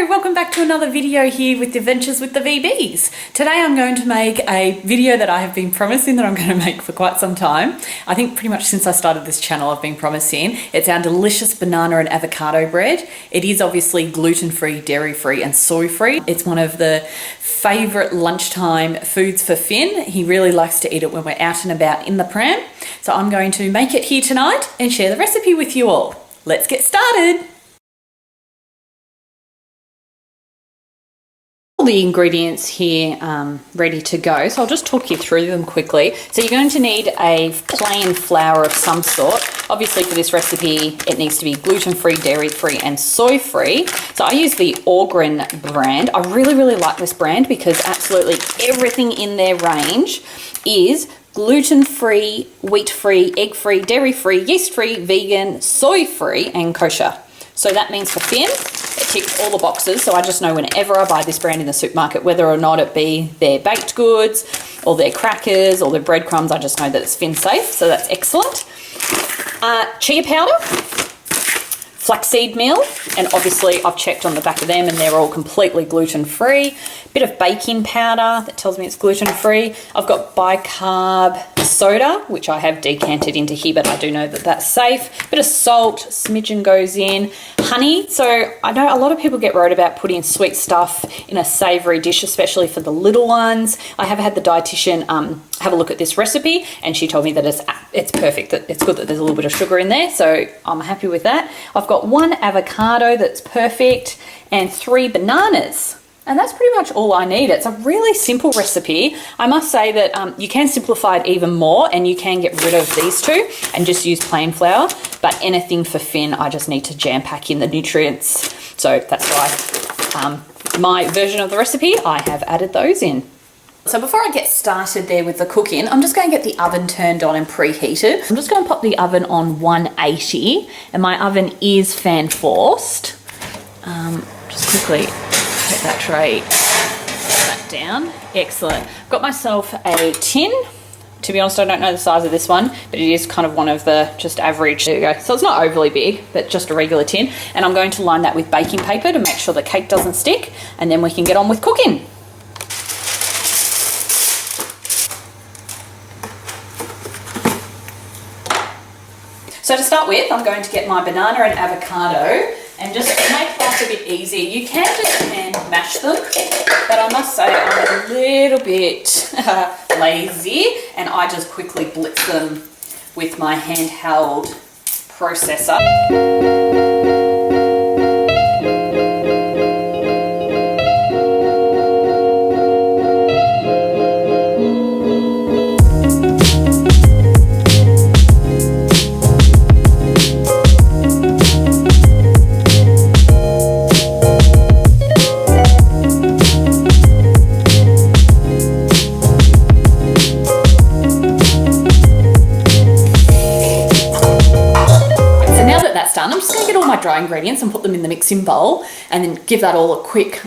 welcome back to another video here with Adventures.with.the.vbs. Today I'm going to make a video that I have been promising that I'm going to make for quite some time. I think pretty much since I started this channel I've been promising. It's our delicious banana and avocado bread. It is obviously gluten-free, dairy-free and soy-free. It's one of the favourite lunchtime foods for Finn. He really likes to eat it when we're out and about in the pram. So I'm going to make it here tonight and share the recipe with you all. Let's get started. All the ingredients here ready to go, so I'll just talk you through them quickly. So you're going to need a plain flour of some sort. Obviously for this recipe it needs to be gluten-free, dairy-free and soy-free. So I use the Organ brand. I really like this brand because absolutely everything in their range is gluten-free, wheat-free, egg-free, dairy-free, yeast-free, vegan, soy-free and kosher. So that means for Finn, it ticks all the boxes. So I just know whenever I buy this brand in the supermarket, whether or not it be their baked goods or their crackers or their breadcrumbs, I just know that it's Finn safe. So that's excellent. Chia Powder, Flaxseed Meal, and obviously I've checked on the back of them and they're all completely gluten-free. Bit of baking powder that tells me it's gluten-free. I've got bicarb soda, which I have decanted into here, but I do know that that's safe. Bit of salt, smidgen goes in. Honey, so I know a lot of people get worried about putting sweet stuff in a savoury dish, especially for the little ones. I have had the dietitian have a look at this recipe and she told me that it's perfect, that it's good that there's a little bit of sugar in there, so I'm happy with that. I've got 1 avocado that's perfect and 3 bananas. And that's pretty much all I need. It's a really simple recipe. I must say that you can simplify it even more and you can get rid of these two and just use plain flour. But anything for Finn, I just need to jam pack in the nutrients. So that's why my version of the recipe, I have added those in. So before I get started there with the cooking, I'm just going to get the oven turned on and preheated. I'm just going to pop the oven on 180 and my oven is fan forced. Just quickly take that tray, that down. Excellent. Got myself a tin. To be honest, I don't know the size of this one, but it is kind of one of the just average. There you go. So it's not overly big, but just a regular tin. And I'm going to line that with baking paper to make sure the cake doesn't stick, and then we can get on with cooking. So to start with, I'm going to get my banana and avocado and just make life a bit easier. You can just hand mash them, but I must say I'm a little bit lazy and I just quickly blitz them with my handheld processor. Done. I'm just going to get all my dry ingredients and put them in the mixing bowl and then give that all a quick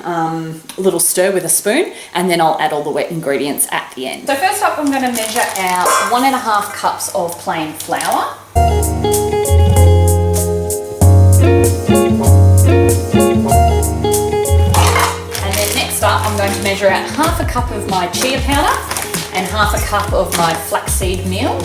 little stir with a spoon, and then I'll add all the wet ingredients at the end. So first up I'm going to measure out 1.5 cups of plain flour. And then next up I'm going to measure out 1/2 cup of my chia powder and 1/2 cup of my flaxseed meal.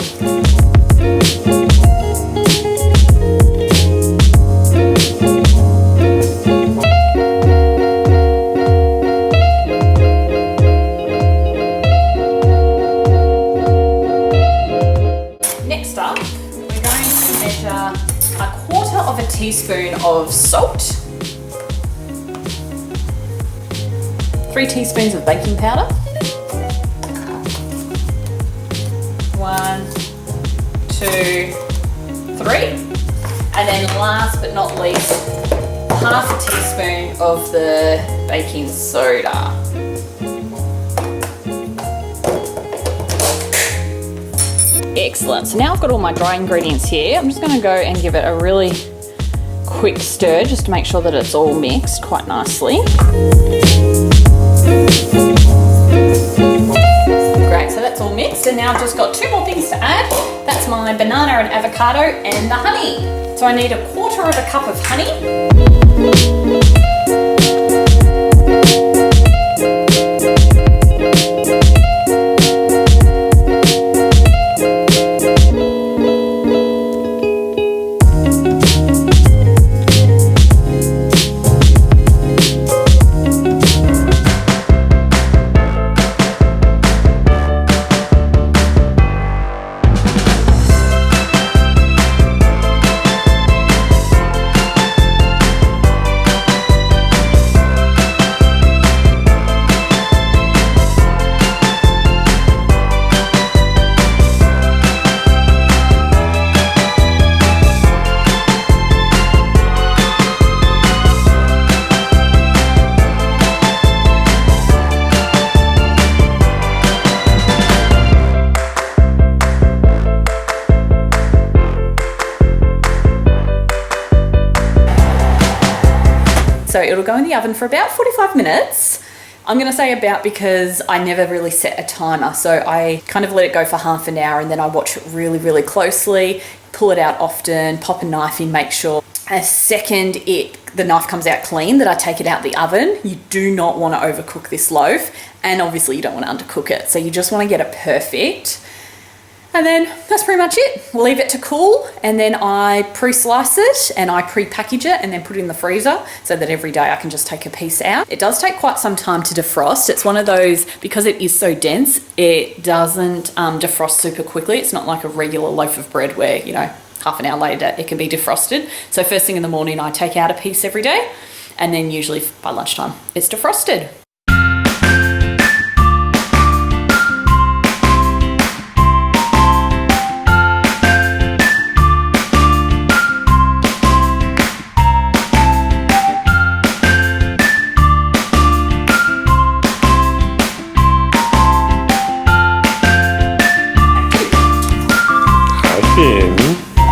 Next up, we're going to measure 1/4 teaspoon of salt, 3 teaspoons of baking powder, 1, 2, 3, and then last but not least, 1/2 teaspoon of the baking soda. Excellent. So now I've got all my dry ingredients here. I'm just going to go and give it a really quick stir just to make sure that it's all mixed quite nicely. Great, so that's all mixed, and now I've just got 2 more things to add. That's my banana and avocado and the honey. So I need 1/4 cup of honey. So it'll go in the oven for about 45 minutes. I'm going to say about because I never really set a timer. So I kind of let it go for half an hour and then I watch it really, really closely, pull it out often, pop a knife in, make sure a second the knife comes out clean that I take it out the oven. You do not want to overcook this loaf, and obviously you don't want to undercook it. So you just want to get it perfect. And then that's pretty much it. Leave it to cool, and then I pre-slice it and I pre-package it and then put it in the freezer so that every day I can just take a piece out. It does take quite some time to defrost. It's one of those, because it is so dense, it doesn't defrost super quickly. It's not like a regular loaf of bread where, you know, half an hour later it can be defrosted. So first thing in the morning I take out a piece every day, and then usually by lunchtime it's defrosted.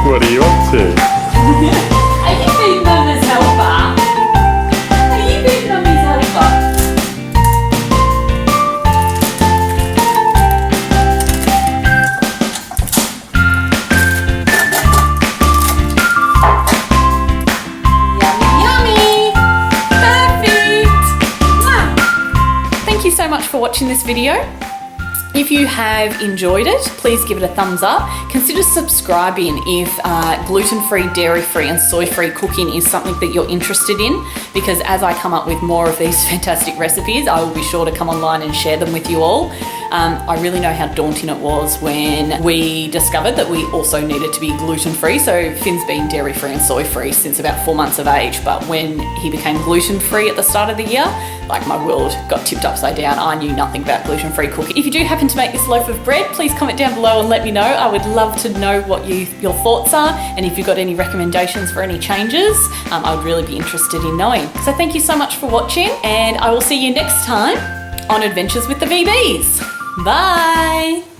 What are you up to? Are you beating Mama's helper? Are you beating Mummy's helper? Yummy, yummy! Perfect! Mwah. Thank you so much for watching this video. If you have enjoyed it, please give it a thumbs up. Consider subscribing if gluten-free, dairy-free and soy-free cooking is something that you're interested in, because as I come up with more of these fantastic recipes, I will be sure to come online and share them with you all. I really know how daunting it was when we discovered that we also needed to be gluten-free. So Finn's been dairy-free and soy-free since about 4 months of age, but when he became gluten-free at the start of the year, like, my world got tipped upside down. I knew nothing about gluten-free cooking. If you do happen to make this loaf of bread, please comment down below and let me know. I would love to know what your thoughts are, and if you've got any recommendations for any changes, I would really be interested in knowing. So thank you so much for watching, and I will see you next time on Adventures with the VBs. Bye!